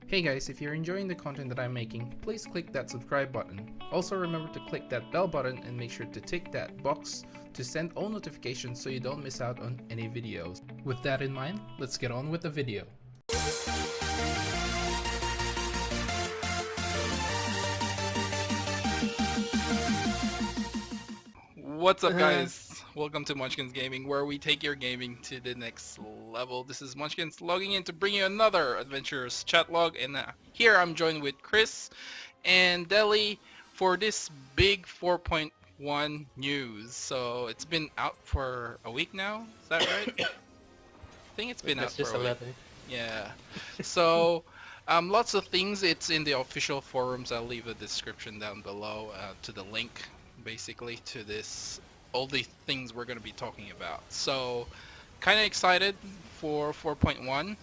Hey guys, if you're enjoying the content that I'm making, please click that subscribe button. Also remember to click that bell button and make sure to tick that box to send all notifications so you don't miss out on any videos. With that in mind, let's get on with the video. What's up, guys? Welcome to Munchkins Gaming, where we take your gaming to the next level. This is Munchkins logging in to bring you another adventurous chat log, and here I'm joined with Chris and Deli for this big 4.1 news. So it's been out for a week now, is that right? I think it's been out for a week. Yeah. So lots of things. It's in the official forums. I'll leave a description down below to the link basically to this, all the things we're going to be talking about. So kind of excited for 4.1.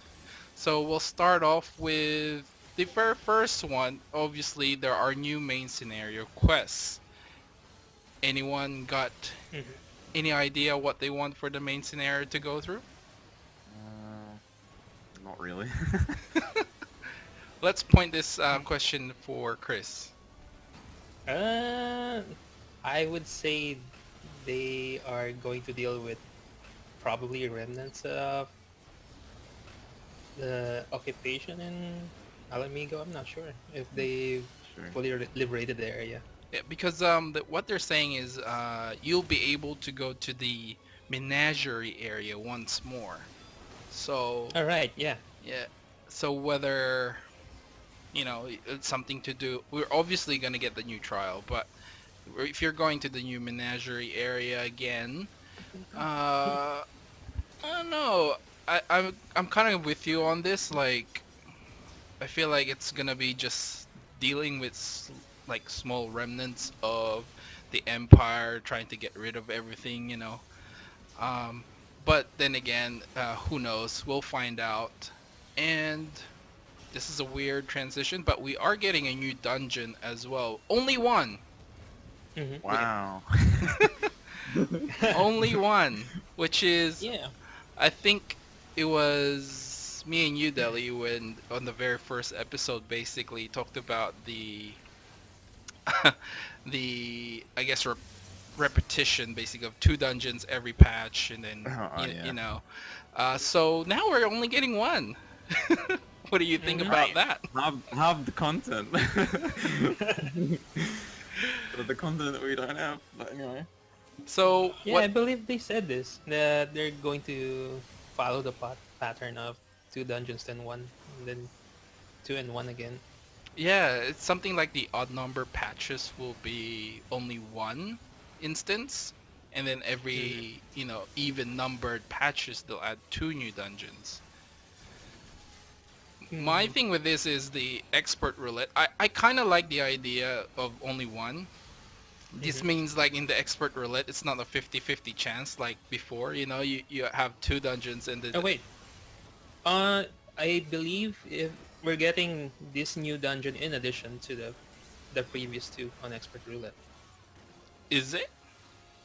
So we'll start off with the very first one. Obviously there are new main scenario quests. Anyone got any idea what they want for the main scenario to go through? Not really. Let's point this question for Chris. I would say they are going to deal with probably remnants of the occupation in Alamigo. I'm not sure if they fully liberated the area. Yeah, because what they're saying is you'll be able to go to the menagerie area once more. So. All right. Yeah. Yeah. So whether, it's something to do. We're obviously gonna get the new trial, but if you're going to the new menagerie area again, I don't know. I'm kind of with you on this. Like, I feel like it's gonna be just dealing with like small remnants of the Empire, trying to get rid of everything, But then again, who knows? We'll find out. And this is a weird transition, but we are getting a new dungeon as well. Only one. Wow. Only one, which is, Yeah. I think it was me and you, Deli, when on the very first episode basically talked about the I guess repetition basically of 2 dungeons every patch, and then so now we're only getting one. What do you think about that? Have the content. The content that we don't have, but anyway. So Yeah, I believe they said this, that they're going to follow the pattern of 2 dungeons, then 1, and then 2 and 1 again. Yeah, it's something like the odd number patches will be only 1 instance, and then every even numbered patches they'll add 2 new dungeons. My thing with this is the expert roulette. I kind of like the idea of only 1. This means like in the expert roulette, it's not a 50-50 chance like before. You have 2 dungeons and Oh wait. I believe if we're getting this new dungeon in addition to the previous 2 on expert roulette. Is it?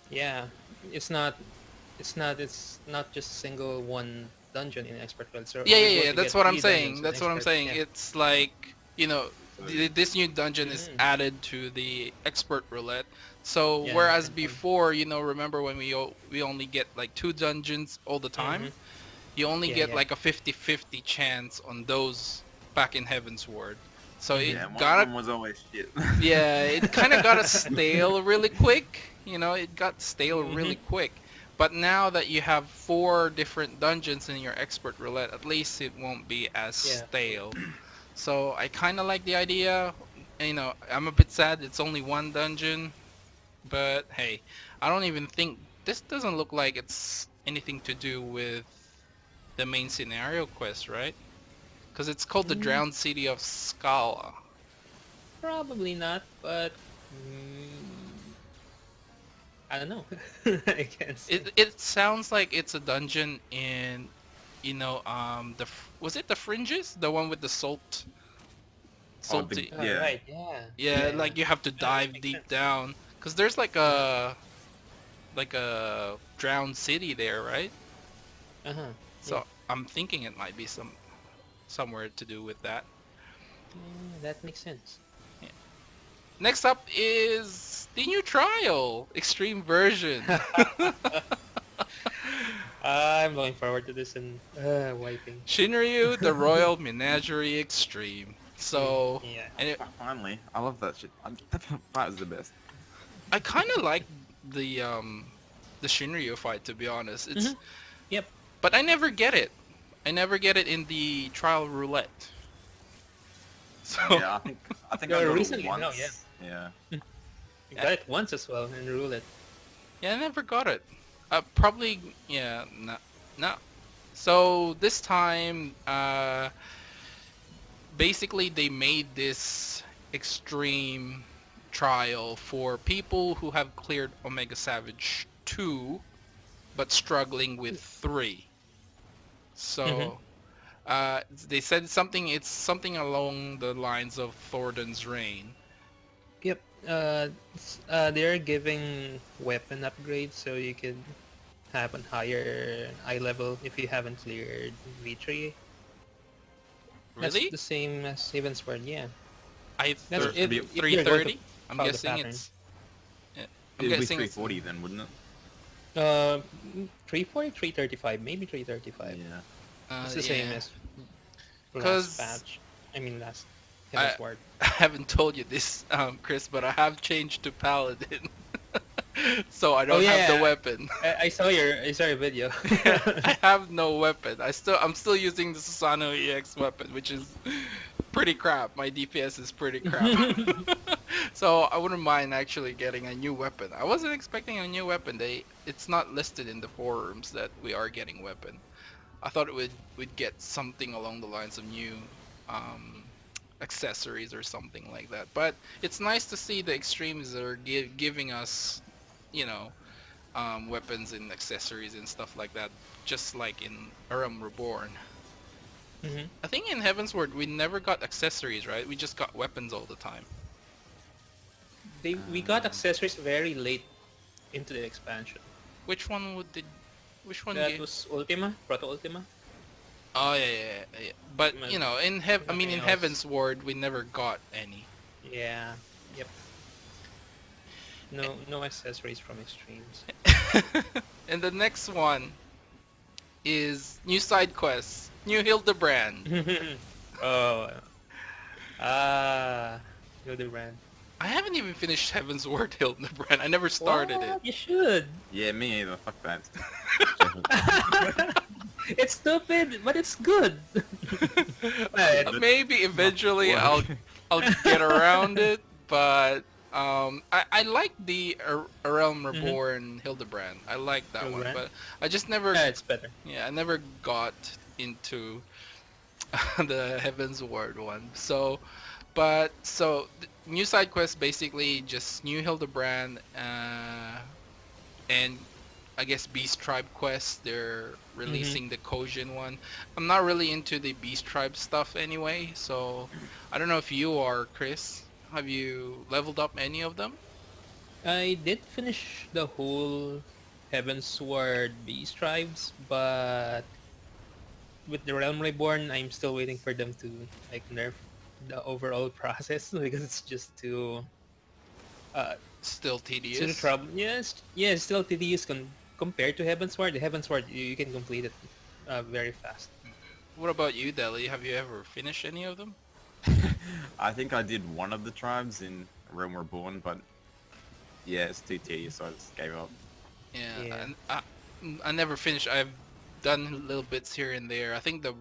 Yeah, it's not just single one dungeon in expert roulette. So Yeah. That's what I'm saying. Yeah. It's like this new dungeon is added to the expert roulette. So whereas before, remember when we only get like 2 dungeons all the time, you only get like a 50-50 chance on those back in Heaven's Ward. So one was always shit. Yeah, it kind of got stale really quick. It got stale really quick. But now that you have 4 different dungeons in your expert roulette, at least it won't be as stale. So I kind of like the idea. I'm a bit sad it's only 1 dungeon, but hey, I don't even think this doesn't look like it's anything to do with the main scenario quest, right? Because it's called the Drowned City of Scala. Probably not, but I don't know. I guess It sounds like it's a dungeon in, was it the Fringes, the one with the salt? Salty. Right. Yeah, like you have to dive deep down, because there's like a drowned city there, right? So I'm thinking it might be somewhere to do with that. That makes sense. Next up is the new trial, extreme version. I'm looking forward to this and wiping. Shinryu, the Royal Menagerie Extreme. So, Yeah. and Finally, I love that shit. That fight is the best. I kind of like the Shinryu fight, to be honest. It's Yep. but I never get it. I never get it in the trial roulette. So Yeah, I think Yeah, I got recently, it once. no, Yeah. You got it once as well in roulette. yeah, I never got it. Probably yeah, no. So this time, basically they made this extreme trial for people who have cleared Omega Savage 2 but struggling with 3. So they said it's something along the lines of Thornton's Reign. Yep. They're giving weapon upgrades so you can have a higher eye level if you haven't cleared V3. Really? That's the same as Heaven's Sword, yeah. That's if- if you're 330? I'm follow the guessing pattern. it's I'm It'd be guessing it's 340 then, wouldn't it? 340, 335, maybe 335. Yeah. It's the same as 'Cause last patch. I mean last Heaven's Sword. I haven't told you this, Chris, but I have changed to Paladin. So I don't have the yeah. weapon. I saw your video. I have no weapon. I'm still using the Susano EX weapon, which is pretty crap. My DPS is pretty crap. So I wouldn't mind actually getting a new weapon. I wasn't expecting a new weapon. It's not listed in the forums that we are getting weapon. I thought we'd get something along the lines of new accessories or something like that. But it's nice to see the extremes are giving us, you know, weapons and accessories and stuff like that, just like in Aram Reborn. I think in Heaven's Word we never got accessories, right? We just got weapons all the time. We got accessories very late into the expansion. Which one Which one? That was Ultima, Proto Ultima. Oh yeah. But you know, in Nothing else. Heaven's Ward, we never got any. Yeah. Yep. No accessories from extremes. And the next one is new side quests, new Hildebrand. Oh. Hildebrand. I haven't even finished Heaven's Ward Hildebrand. I never started What? You should. Yeah, me either. Fuck that. It's stupid, but it's good. Maybe eventually What? I'll get around it, but I like the Realm Reborn Hildebrand. I like that one, Hildebrand? but I just never It's better. I never got into the Heaven's Ward one. So the new side quest basically just new Hildebrand and I guess Beast Tribe quest. They're releasing the Kojin one. I'm not really into the Beast Tribe stuff anyway, so I don't know if you are, Chris. Have you leveled up any of them? I did finish the whole Heaven's Sword Beast Tribes, but with the Realm Reborn, I'm still waiting for them to like nerf the overall process because it's just too Still too tedious. trouble. Yes, it's still tedious compared to Heaven's Sword. The Heaven's Sword you can complete it very fast. What about you, Deli? Have you ever finished any of them? I think I did one of the tribes in Realm Reborn, but yeah, it's too tedious, so I just gave up. Yeah, Yeah. and I never finished. I've done little bits here and there. I think the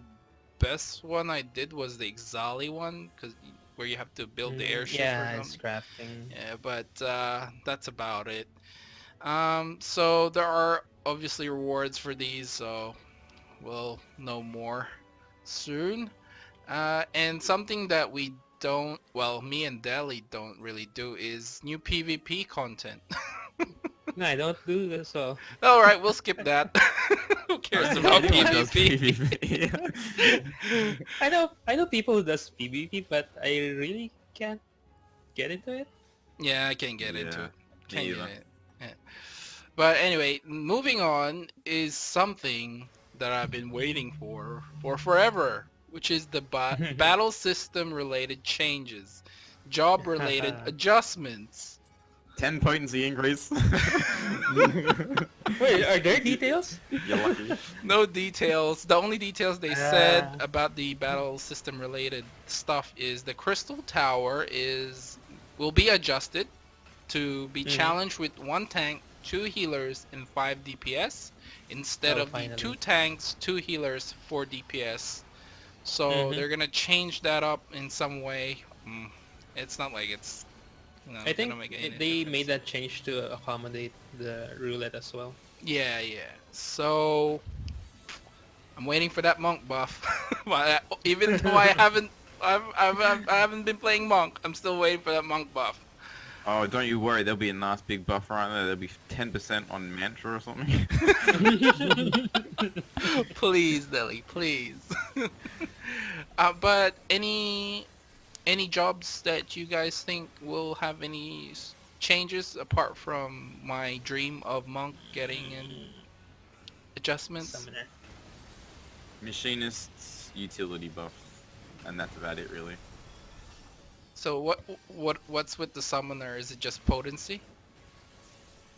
best one I did was the Ixali one, where you have to build the airship. Yeah, or it's something. crafting. Yeah, but that's about it. So there are obviously rewards for these, so we'll know more soon. And something that we don't, well, me and Deli don't really do is new PvP content. No, I don't do this. So All right, we'll skip that. Who cares about Everyone does PvP? PvP. I know people who does PvP, but I really can't get into it. Yeah, I can't get into Yeah, it. me Can't get either. it. Yeah. But anyway, moving on is something that I've been waiting for forever. which is the battle system related changes, job related adjustments. 10 potency increase. Wait, are there details? You're lucky. No details. The only details they said about the battle system related stuff is the crystal tower will be adjusted to be challenged with 1 tank, 2 healers, and 5 DPS instead of the 2 tanks, 2 healers, 4 DPS. So they're gonna change that up in some way. It's not like it's, you know, I think gonna make any they difference. made that change to accommodate the roulette as well. Yeah. So I'm waiting for that monk buff. Even though I haven't been playing monk, I'm still waiting for that monk buff. Oh, don't you worry. There'll be a nice big buff right there. There'll be 10% on mantra or something. Please, Deli, please. But any jobs that you guys think will have any changes apart from my dream of monk getting in adjustments? Summoner. Machinists, utility buff, and that's about it really. So what's with the summoner? Is it just potency?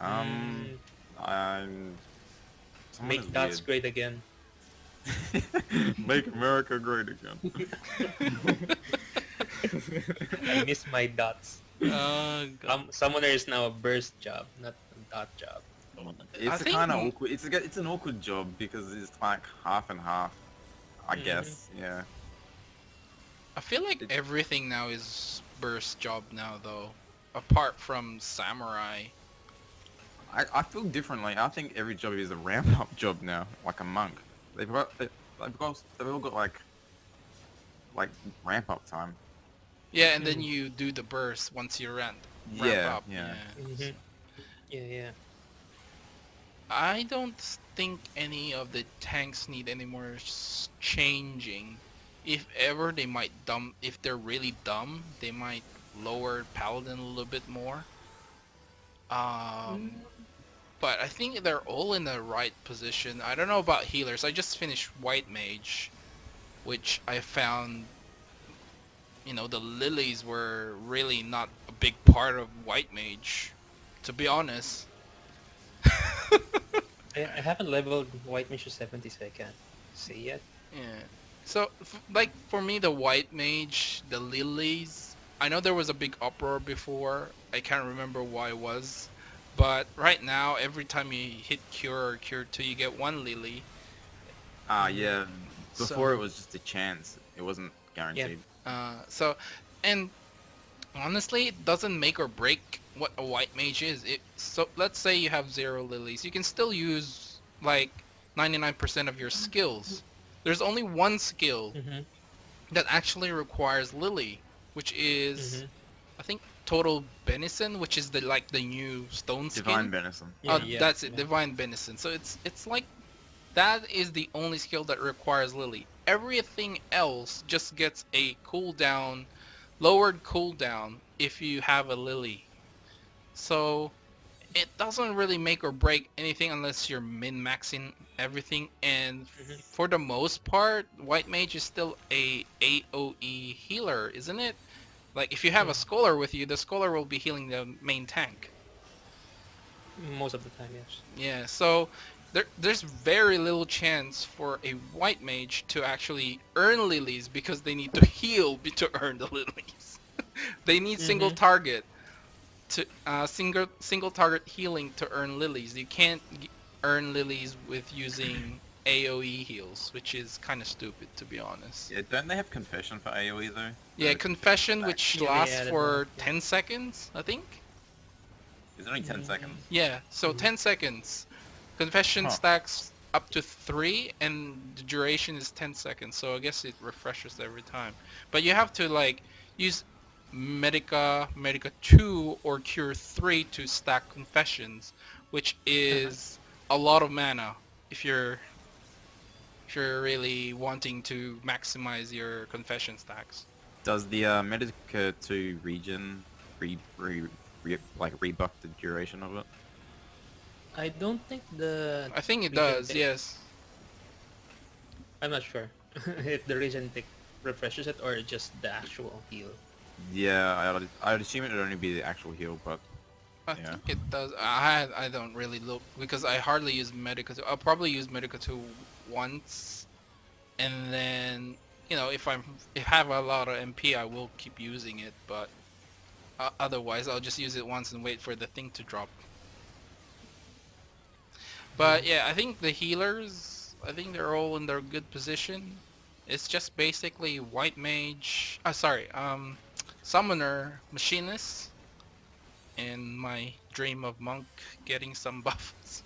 I'm. Someone Make is dots weird. great again. Make America great again. I miss my dots. God. Summoner is now a burst job, not a dot job. It's think kind of awkward. It's an awkward job because it's like half and half. I guess. Yeah. I feel like everything now is burst job now though, apart from samurai. I feel differently. I think every job is a ramp up job now, like a monk. They've all got like ramp up time. Yeah, and then you do the burst once you ramp up. Yeah. Yeah. I don't think any of the tanks need any more changing. If ever, they might if they're really dumb, they might lower paladin a little bit more. But I think they're all in the right position. I don't know about healers. I just finished white mage, which I found, you know, the lilies were really not a big part of white mage, to be honest. I haven't leveled White Mage to 70, so I can't say yet. Yeah. So, like, for me, the white mage, the lilies, I know there was a big uproar before. I can't remember why it was. But right now, every time you hit cure or cure 2, you get 1 lily. Yeah. Before So- it was just a chance. It wasn't guaranteed. And honestly, it doesn't make or break what a white mage is. So let's say you have 0 lilies, you can still use like 99% of your skills. There's only one skill that actually requires lily, which is I think total benison, which is the new stone skin. Divine Benison. That's it, divine benison. So it's like that is the only skill that requires lily. Everything else just gets a cooldown, lowered cooldown if you have a lily. So it doesn't really make or break anything unless you're min-maxing everything. And for the most part, white mage is still a AoE healer, isn't it? Like if you have a scholar with you, the scholar will be healing the main tank. Most of the time, yes. Yeah, so there's very little chance for a white mage to actually earn lilies because they need to heal to earn the lilies. They need single target to single target healing to earn lilies. You can't earn lilies with using AoE heals, which is kind of stupid, to be honest. Yeah, don't they have confession for AoE though? Yeah, confession, which Yeah, they lasts added for one, yeah. 10 seconds, I think. It's only 10 seconds. Yeah, so 10 seconds. Confession stacks up to 3, and the duration is 10 seconds, so I guess it refreshes every time. But you have to like use Medica 2 or Cure 3 to stack confessions, which is a lot of mana if you're really wanting to maximize your confession stacks. Does the Medica 2 region rebuff the duration of it? I don't think I think it does, yes. I'm not sure. if the regen tick refreshes it or just the actual heal. Yeah, I'd assume it would only be the actual heal, but I yeah. think it does. I don't really look because I hardly use Medica 2. I'll probably use Medica 2 once, and then if I have a lot of MP, I will keep using it. But otherwise, I'll just use it once and wait for the thing to drop. But yeah, I think the healers, I think they're all in their good position. It's just basically white mage. Sorry, summoner, machinist, and my dream of monk getting some buffs.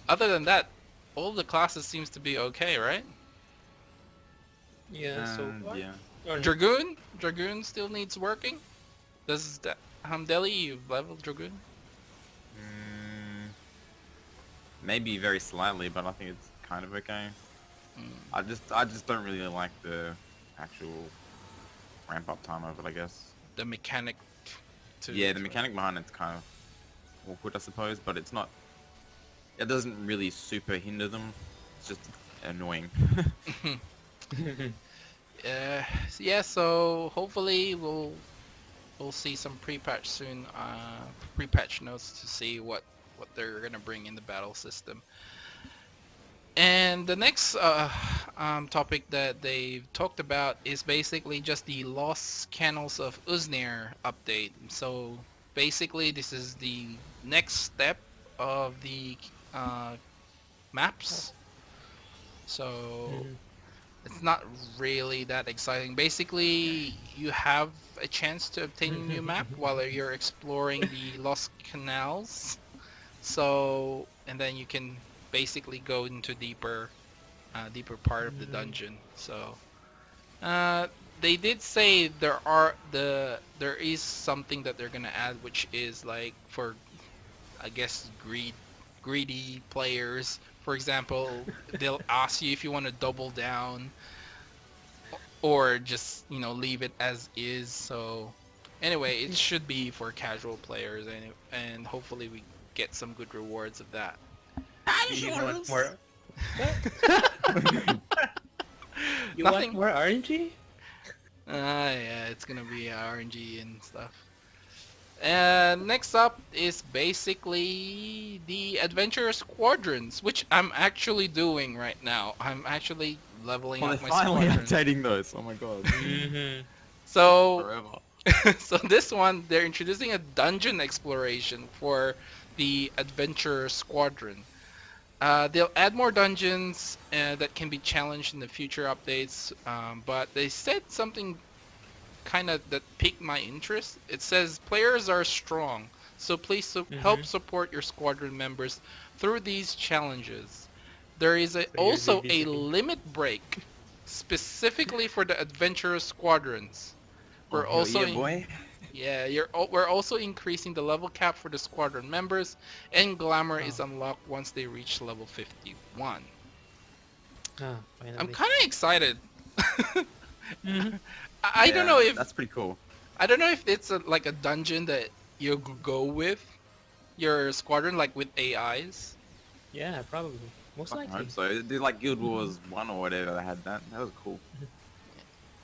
Other than that, all the classes seems to be okay, right? Yeah, so far. Yeah. Or no? Dragoon still needs working. Does that Deli, you've leveled Dragoon? Maybe very slightly, but I think it's kind of okay. I just don't really like the actual ramp up time of it, I guess. The mechanic. Yeah, the mechanic behind it's kind of awkward, I suppose, but it's not. It doesn't really super hinder them. It's just annoying. Yeah. So hopefully we'll see some pre-patch soon. Pre-patch notes to see what they're gonna bring in the battle system. And the next topic that they've talked about is basically just the Lost Canals of Uznir update. So basically this is the next step of the maps. So it's not really that exciting. Basically you have a chance to obtain a new map while you're exploring the Lost Canals. So, and then you can basically go into deeper part of the dungeon. So, they did say there is something that they're gonna add, which is like for, I guess, greedy players. For example, they'll ask you if you want to double down or just leave it as is. So, anyway, it should be for casual players, and hopefully we get some good rewards of that. You want more? You Nothing. want more RNG? Yeah, it's gonna be RNG and stuff. And next up is basically the adventure squadrons, which I'm actually doing right now. I'm actually leveling Well, up they're my finally squadrons. updating those. Oh my god. So Forever. so this one, they're introducing a dungeon exploration for the Adventure Squadron. They'll add more dungeons that can be challenged in the future updates, but they said something kind of that piqued my interest. It says players are strong, so please help support your squadron members through these challenges. There is also a limit break specifically for the Adventure Squadrons. We're also boy. we're also increasing the level cap for the squadron members, and glamour is unlocked once they reach level 51. Finally. I'm kind of excited. I don't know if That's pretty cool. I don't know if it's like a dungeon that you go with your squadron, like with AIs. Yeah, probably. Most I likely. hope so. Did like Guild Wars 1 or whatever they had that. That was cool.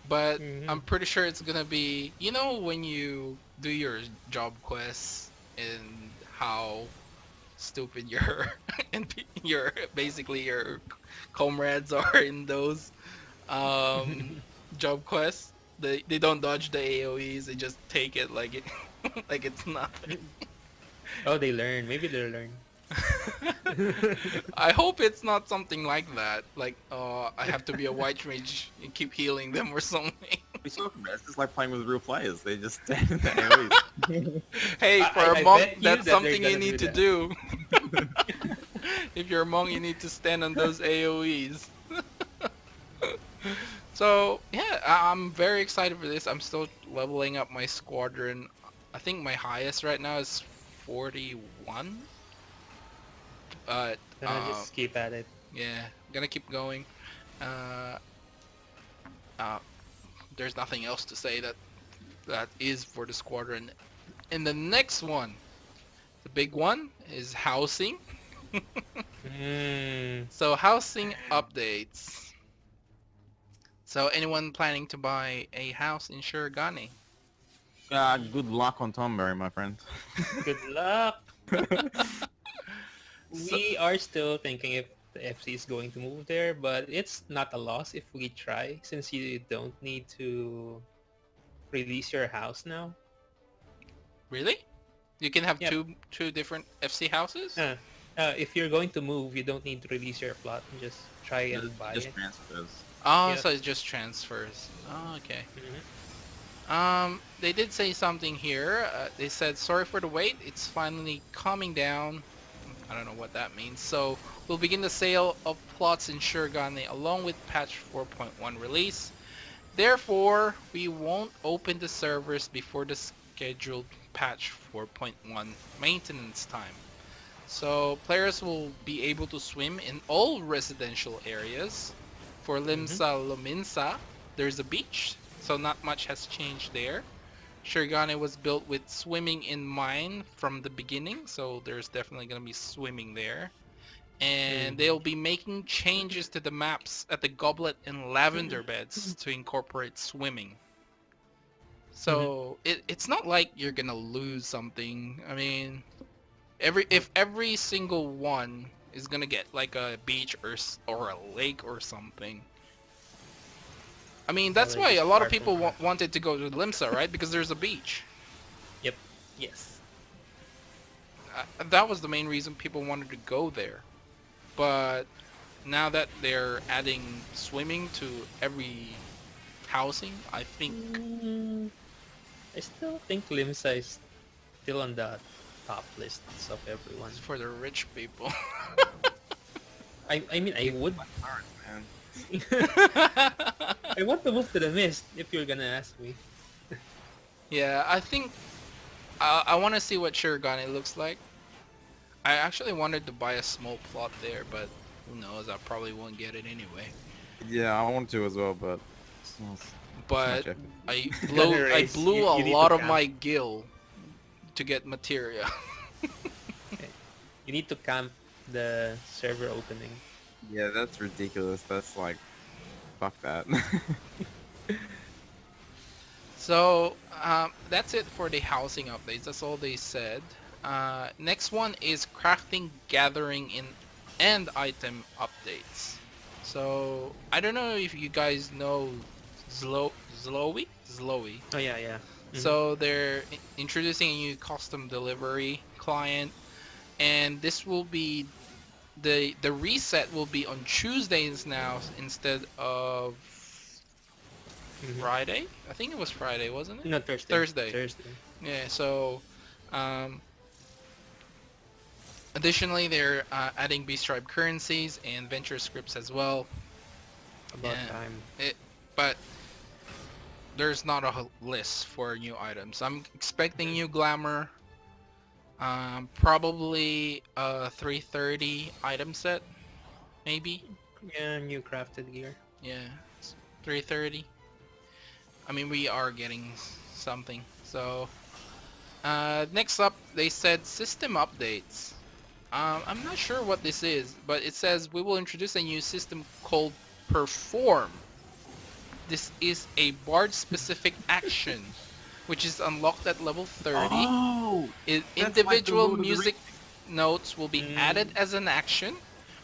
But I'm pretty sure it's gonna be, when you do your job quests and how stupid your basically your comrades are in those job quests. They don't dodge the AoEs. They just take it like it like it's nothing. Oh, they learn. Maybe they'll learn. I hope it's not something like that. Like, I have to be a white mage and keep healing them or something. We talking about? It's just like playing with real players. They just stand in the AoEs. Hey, for I a monk, bet you that's that something they're you gonna need do to do. If you're a monk, you need to stand on those AoEs. So, yeah, I'm very excited for this. I'm still leveling up my squadron. I think my highest right now is 41. But, Just keep at it. yeah, I'm gonna keep going. There's nothing else to say that is for the squadron. And the next one, the big one, is housing. So housing updates. So anyone planning to buy a house in Shirogane? Good luck on Tomberry, my friend. Good luck. So, We are still thinking if the FC is going to move there, but it's not a loss if we try, since you don't need to release your house now. really? You can have Yep. two different FC houses? If you're going to move, you don't need to release your plot. Just try and buy Just it. transfers. Oh, Yep. so it just transfers. Oh, okay. Mhm. They did say something here. They said, sorry for the wait. It's finally calming down. I don't know what that means. So we'll begin the sale of plots in Shirogane along with patch 4.1 release. Therefore, we won't open the servers before the scheduled patch 4.1 maintenance time. So players will be able to swim in all residential areas. For Limsa Lominsa, there's a beach, so not much has changed there. Shirogane was built with swimming in mind from the beginning, so there's definitely going to be swimming there. And they'll be making changes to the maps at the Goblet and Lavender beds to incorporate swimming. So it's not like you're gonna lose something. I mean, if every single one is gonna get like a beach or a lake or something. I mean, that's they why just a lot of start from people there. wanted to go to Limsa, right? Because there's a beach. Yep. Yes. That was the main reason people wanted to go there. But now that they're adding swimming to every housing, I think I still think Limsa is still on the top lists of everyone. it's for the rich people. I mean, I would. Alright, man. I want to move to the mist if you're gonna ask me. Yeah, I think I want to see what Shirogane looks like. I actually wanted to buy a small plot there, but who knows? I probably won't get it anyway. Yeah, I want to as well, but But much effort. I Race, blew you a need to lot of camp. my gil to get materia. You need to camp the server opening. Yeah, that's ridiculous. That's like, fuck that. So that's it for the housing updates. That's all they said. Next one is crafting, gathering, and item updates. So I don't know if you guys know Zlowy. Oh yeah, yeah. So they're introducing a new custom delivery client, and this will be the reset will be on Tuesdays now instead of Friday. I think it was Friday, wasn't it? No, Thursday. Thursday. Thursday. Yeah. So, additionally, they're adding B-Stripe currencies and venture scripts as well. About Yeah. time. But there's not a list for new items. I'm expecting new glamour. Probably a 330 item set, maybe. Yeah, new crafted gear. Yeah, 330. I mean, we are getting something. So, next up, they said system updates. I'm not sure what this is, but it says we will introduce a new system called Perform. This is a Bard-specific action, which is unlocked at level 30. Oh, that's like the Individual Lord of the music notes will be Mm. added as an action,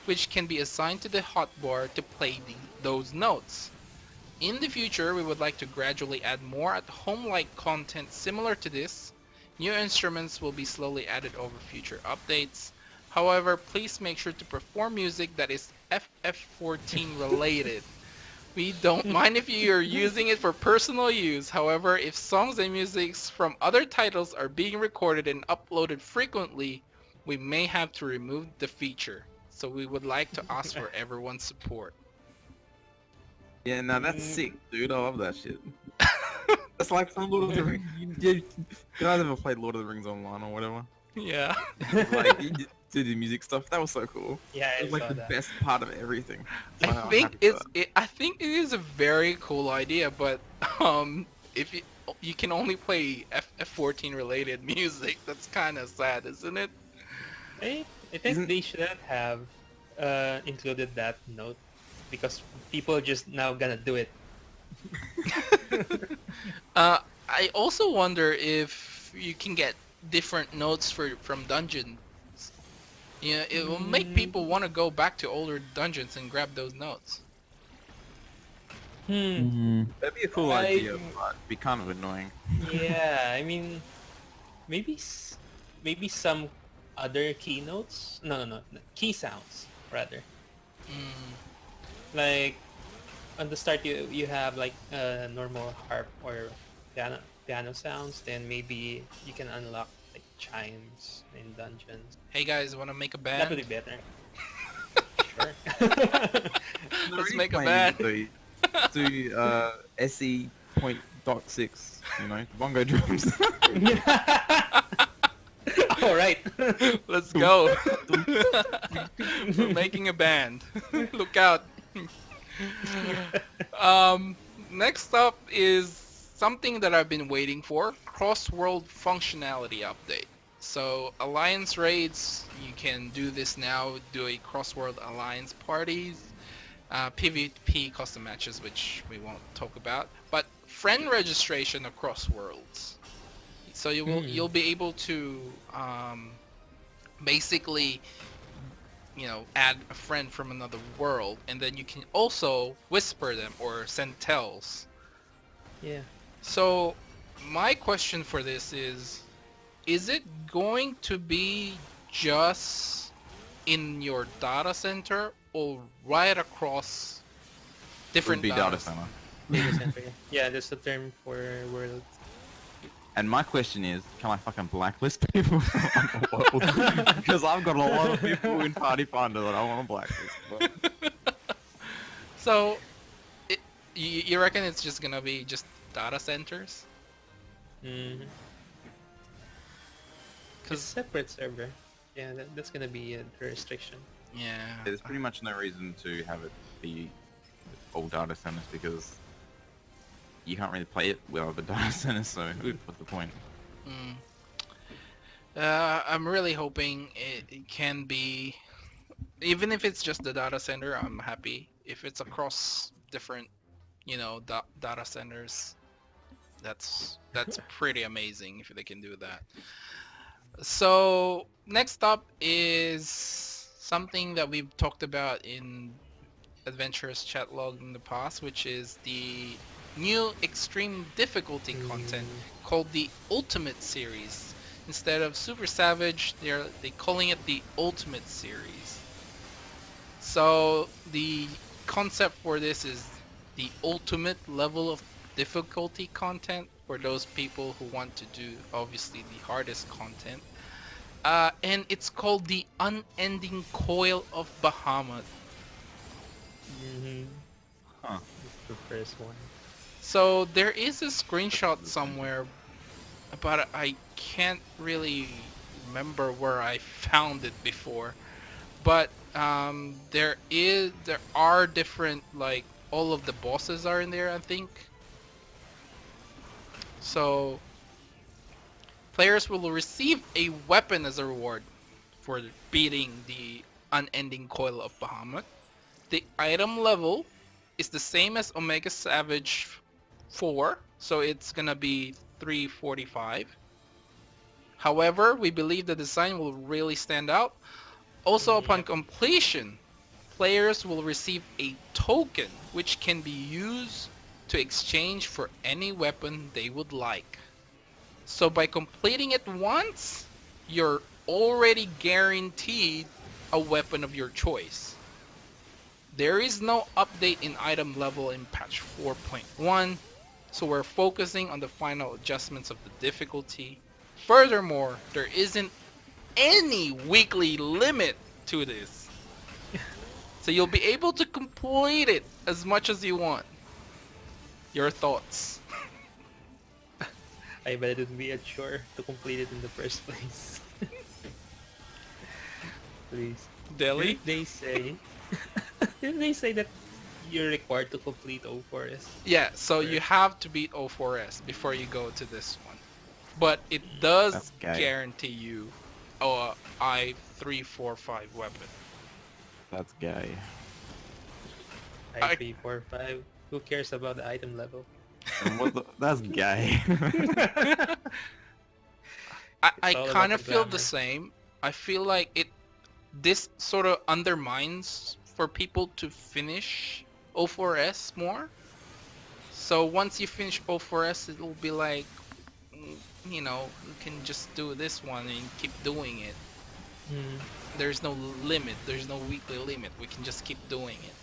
which can be assigned to the hotbar to play those notes. In the future, we would like to gradually add more at-home-like content similar to this. New instruments will be slowly added over future updates. However, please make sure to perform music that is FF14 related. We don't mind if you are using it for personal use. However, if songs and music from other titles are being recorded and uploaded frequently, we may have to remove the feature. So we would like to ask for everyone's support. yeah, no, that's sick, dude. I love that shit. That's like some Lord of the Rings. You guys ever played Lord of the Rings online or whatever? Yeah. Like, you do the music stuff. That was so cool. Yeah, I It was like saw the that. best part of everything. I I'm think happy for that. I think it is a very cool idea, but if you can only play FF14 related music, that's kind of sad, isn't it? I think Isn't- they should have included that note because people just now gonna do it. I also wonder if you can get different notes from dungeons. Yeah, it will make Mm, people want to go back to older dungeons and grab those notes. That'd be a cool I idea, but it'd be kind of annoying. yeah, I mean maybe maybe some other keynotes. No, key sounds rather. Mm, Like on the start, you have like normal harp or piano sounds. Then maybe you can unlock like chimes in dungeons. hey guys, want to make a That would band? be better. Sure. Let's make a band. To SE point dot six, you know, bongo drums. All right. Let's go. We're making a band. Look out. Next up is something that I've been waiting for, cross-world functionality update. So alliance raids, you can do this now, do a cross-world alliance parties, PvP custom matches, which we won't talk about, but friend registration across worlds. So you'll be able to basically, you know, add a friend from another world, and then you can also whisper them or send tells. Yeah. So my question for this is it going to be just in your data center or right across Would different be data data center. Data center. Yeah, that's the term for world. And my question is, can I fucking blacklist people from Underworld? Because I've got a lot of people in Party Finder that I want to blacklist. But So you reckon it's just gonna be just data centers? Mm-hmm. Cause separate server. Yeah, that's gonna be a restriction. Yeah. there's pretty much no reason to have it be all data centers because you can't really play it with other data centers, so what's the point? Mm. I'm really hoping it can be, even if it's just the data center, I'm happy. If it's across different, you know, data centers, that's pretty amazing if they can do that. So next up is something that we've talked about in Adventurous Chat Log in the past, which is the new extreme difficulty content called the Ultimate Series. Instead of Super Savage, they're calling it the Ultimate Series. So the concept for this is the ultimate level of difficulty content for those people who want to do obviously the hardest content. And it's called the Unending Coil of Bahamut. Mm-hmm. Huh. That's the first one. So there is a screenshot somewhere, but I can't really remember where I found it before. But there are different, like, all of the bosses are in there, I think. So players will receive a weapon as a reward for beating the Unending Coil of Bahamut. The item level is the same as Omega Savage 4, so it's gonna be 345. However, we believe the design will really stand out. Also, upon completion, players will receive a token which can be used to exchange for any weapon they would like. So by completing it once, you're already guaranteed a weapon of your choice. There is no update in item level in patch 4.1, so we're focusing on the final adjustments of the difficulty. Furthermore, there isn't any weekly limit to this. So you'll be able to complete it as much as you want. Your thoughts? I bet it would be a chore to complete it in the first place. Please. Deli? Didn't they say? Didn't they say that you're required to complete O4S? Yeah, so you have to beat O4S before you go to this one. But it does That's gay. guarantee you a I345 weapon. That's gay. I345. Who cares about the item level? And that's gay. I It's all about kind the of feel the glamour. same. I feel like this sort of undermines for people to finish O4S more. So once you finish O4S, it'll be like, you know, you can just do this one and keep doing it. Hmm. There's no limit. There's no weekly limit. We can just keep doing it.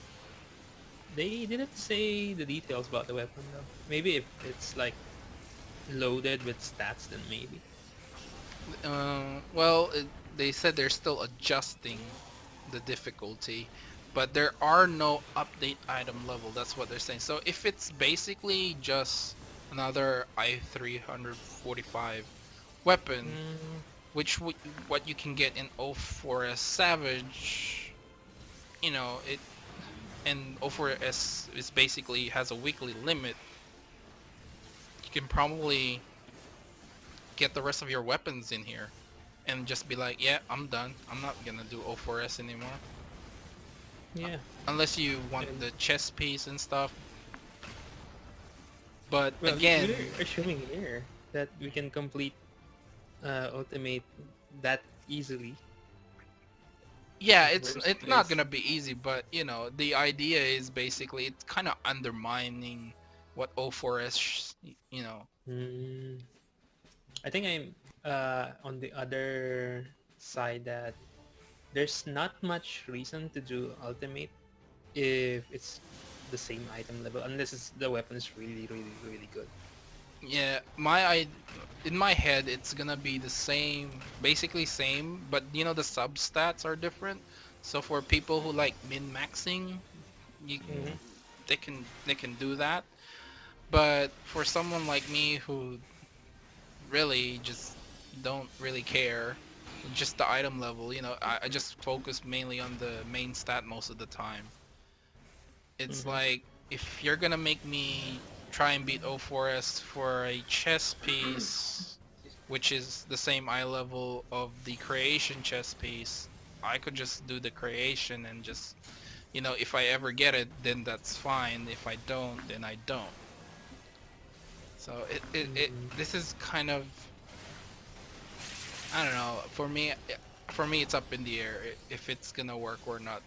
They didn't say the details about the weapon though. Maybe if it's like loaded with stats, then maybe. Well, they said they're still adjusting the difficulty, but there are no update item level. That's what they're saying. So if it's basically just another I-345 weapon, Mm, what you can get in O4S Savage, you know, and O4S is basically has a weekly limit. You can probably get the rest of your weapons in here and just be like, yeah, I'm done. I'm not gonna do O4S anymore. yeah. Unless you want And- the chest piece and stuff. But Well, again, we're assuming here that we can complete ultimate that easily. yeah, Worst it's not case. gonna be easy, but you know, the idea is basically it's kind of undermining what O4S, you know. Mm, I think I'm on the other side that there's not much reason to do ultimate if it's the same item level unless the weapon is really really good. Yeah, in my head it's gonna be the same, basically same, but you know the substats are different. So for people who like min-maxing, you Mhm. they can do that. But for someone like me who really just don't really care, just the item level, you know, I just focus mainly on the main stat most of the time. It's Mhm. like if you're gonna make me try and beat O4S for a chess piece, which is the same eye level of the creation chess piece, I could just do the creation and just, you know, if I ever get it, then that's fine. If I don't, then I don't. So Mhm. this is kind of, I don't know. For me, it's up in the air if it's gonna work or not.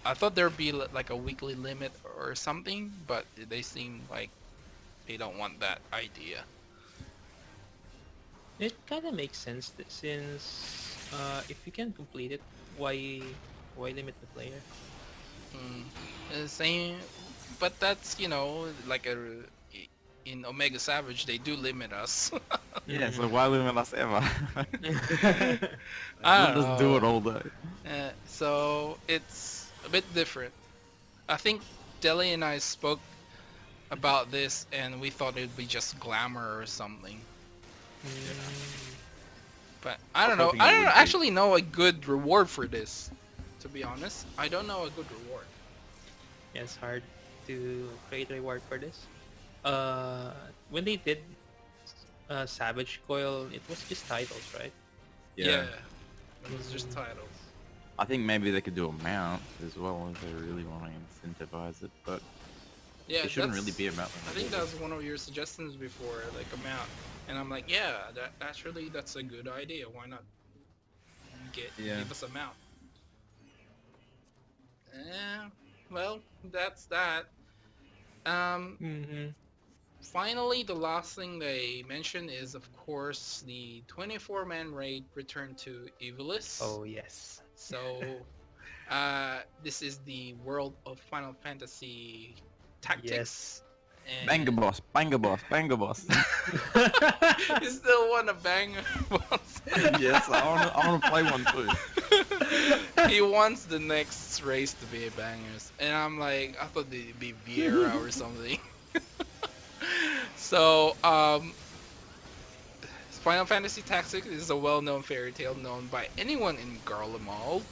I thought there'd be like a weekly limit or something, but they seem like they don't want that idea. It kind of makes sense since if you can complete it, why limit the player? Mm. Same, but that's, you know, like in Omega Savage they do limit us. Yeah, so Mhm. why limit us ever? I Let don't us do know. it all day. So it's a bit different. I think Deli and I spoke about this and we thought it'd be just glamour or something. Mm, But I I was don't know. hoping I it don't would be. actually know a good reward for this. To be honest, I don't know a good reward. yeah, it's hard to create reward for this. When they did Savage Coil, it was just titles, right? Yeah, Yeah. it was just Mm, titles. I think maybe they could do a mount as well if they really want to incentivize it, but Yeah, it shouldn't really be a mount. I think that was one of your suggestions before, like a mount. And I'm like, yeah, that's a good idea. Why not Yeah. give us a mount? Yeah, well, that's that. Um, mhm. Finally, the last thing they mention is, of course, the 24-man raid return to Evilis. Oh yes. So, this is the world of Final Fantasy Yes. Tactics, Banger and boss, banger boss, banger boss. you still want to bang boss. Yes, I wanna play one too. He wants the next race to be a bangers, and I'm like, I thought it'd be Vieira or something. So, Final Fantasy Tactics is a well-known fairy tale known by anyone in Garlemald.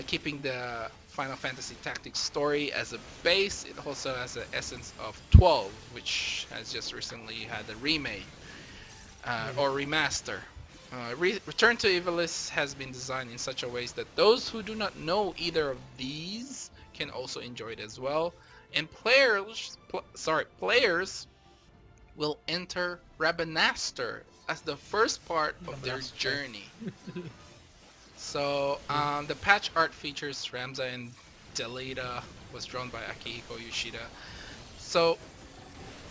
Keeping the Final Fantasy Tactics story as a base, it also has an essence of 12, which has just recently had a remake or remaster. Return to Ivalice has been designed in such a ways that those who do not know either of these can also enjoy it as well. And players will enter Rabanastre as the first part of their Rabanastre. journey. So the patch art features Ramza and Delita, was drawn by Akihiko Yoshida. So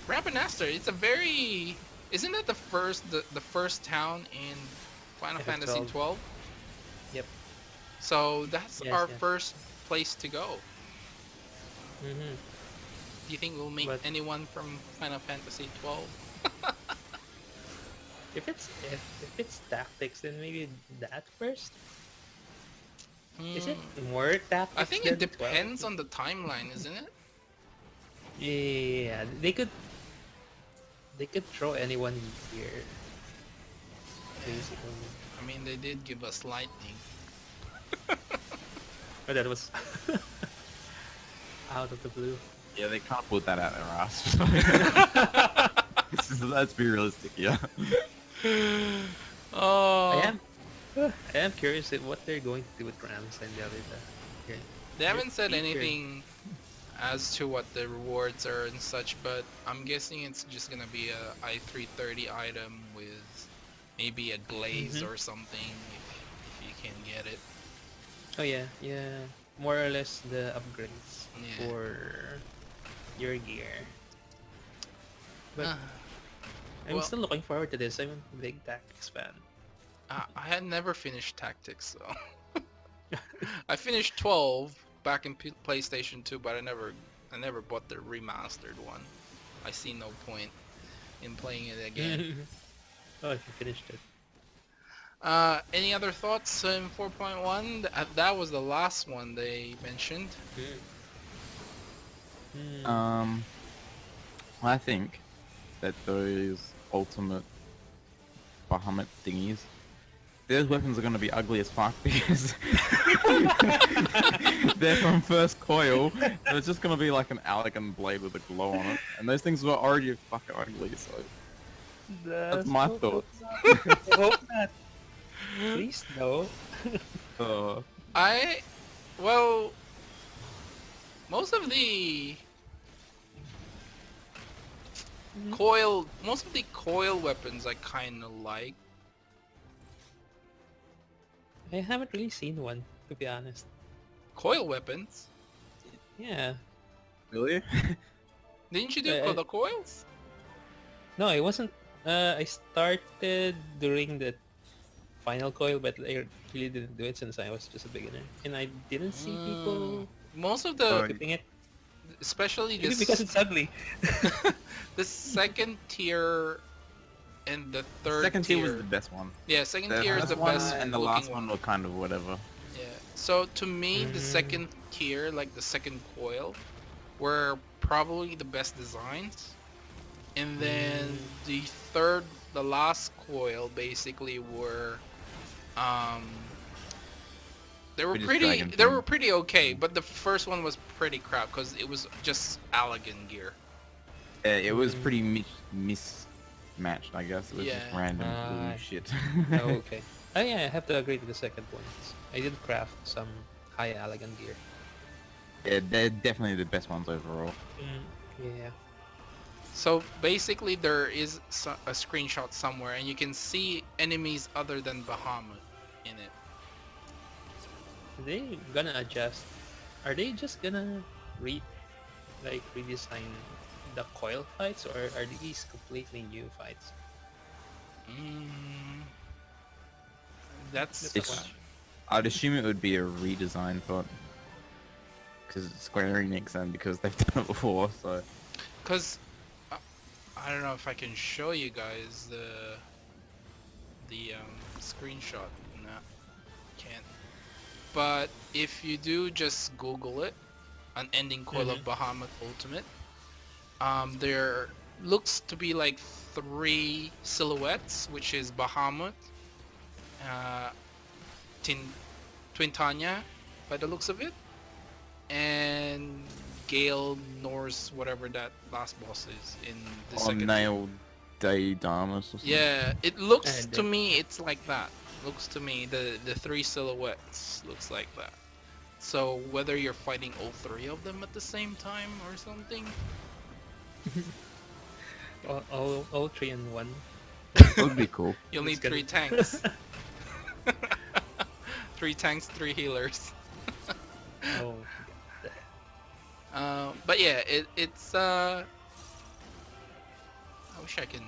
Rabanastre, it's a very, isn't that the first town in Final Fantasy FF12. 12? Yep. So that's Yes, our yes. first place to go. Mm-hmm. Do you think we'll meet But- anyone from Final Fantasy 12? If it's tactics, then maybe that first. Is it more tactics? I think it than 12? depends on the timeline, isn't it? Yeah, they could throw anyone here. Basically. I mean, they did give us lightning. But that was out of the blue. Yeah, they can't put that out their ass. Let's be realistic, yeah. Oh, I am curious at what they're going to do with Rams and Delita. Here. they haven't said Featured. anything as to what the rewards are and such, but I'm guessing it's just gonna be a i330 item with maybe a glaze or something if you can get it. Oh yeah. More or less the upgrades Yeah. for your gear. But Ah, I'm well- still looking forward to this. I'm a big Tactics fan. I had never finished Tactics, so I finished 12 back in PlayStation 2, but I never bought the remastered one. I see no point in playing it again. Oh, if you finished it. Any other thoughts in 4.1? That was the last one they mentioned. I think that those ultimate Bahamut thingies, those weapons are going to be ugly as fuck because they're from first coil. So it's just going to be like an elegant blade with a glow on it, and those things were already fucking ugly. So that's my thoughts. I hope not. Please no. Well, most of the coil weapons I kind of like. I haven't really seen one, to be honest. Coil weapons? Yeah. Really? Didn't you do the coils? No, it wasn't. I started during the final coil, but I really didn't do it since I was just a beginner, and I didn't see people Most of the, skipping it. especially Maybe this, because it's ugly. the second tier and the third Second tier was the best one. Yeah, second The tier is first the one best and the looking last one were kind of whatever. Yeah. So to me, the second tier, like the second coil, were probably the best designs. And then the last coil basically were, they were British pretty, Dragon they King. were pretty okay. But the first one was pretty crap because it was just Allegan gear. Yeah, it was pretty mismatched, I guess. It was just Yeah. random blue shit. Oh, okay. Oh yeah, I have to agree to the second one. I did craft some high elegant gear. Yeah, they're definitely the best ones overall. Yeah. So basically, there is a screenshot somewhere, and you can see enemies other than Bahamut in it. Are they gonna adjust? Are they just gonna redesign the coil fights, or are these completely new fights? That's It's- I'd assume it would be a redesign, but because it's Square Enix and because they've done it before, so because I don't know if I can show you guys the screenshot. No, can't. But if you do just Google it, Unending Coil of Bahamut Ultimate, there looks to be like 3 silhouettes, which is Bahamut, Twintanya, by the looks of it, and Gale, Norse, whatever that last boss is in the all second. nailed Daedamus or something. Yeah, it looks And to then- me, it's like that. Looks to me, the three silhouettes looks like that. So whether you're fighting all three of them at the same time or something, all three in one. That would be cool. you'll need It's gonna- 3 tanks. 3 tanks, 3 healers. Oh, But yeah, it's I wish I can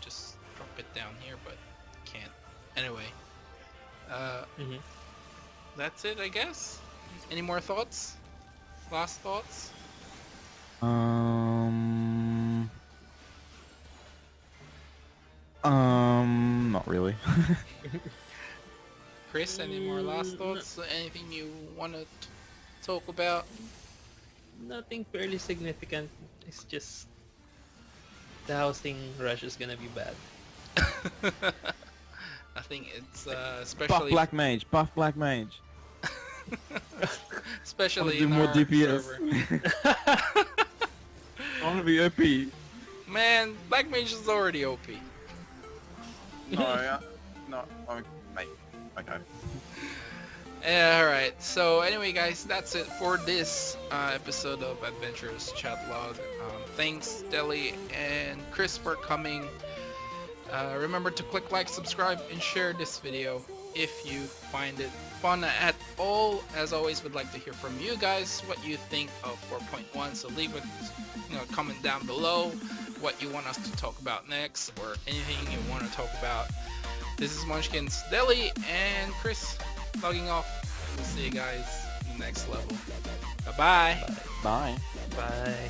just drop it down here, but can't. Anyway, mhm. that's it, I guess. Any more thoughts? Last thoughts? Not really. Chris, any more last No. thoughts? Anything you want to talk about? Nothing fairly significant. It's just the housing rush is gonna be bad. I think it's Buff especially Black Mage. Buff Black Mage. especially do in more our DPS. server. I want to be OP. Man, Black Mage is already OP. No, yeah. No, mate. Okay. Yeah, alright. So anyway, guys, that's it for this episode of Adventures Chat Log. Thanks, Deli and Chris, for coming. Remember to click like, subscribe, and share this video if you find it fun at all. As always, would like to hear from you guys what you think of 4.1. So leave a comment down below what you want us to talk about next, or anything you want to talk about. This is Munchkin's Deli and Chris logging off. We'll see you guys in the next level. Bye-bye. Bye. Bye.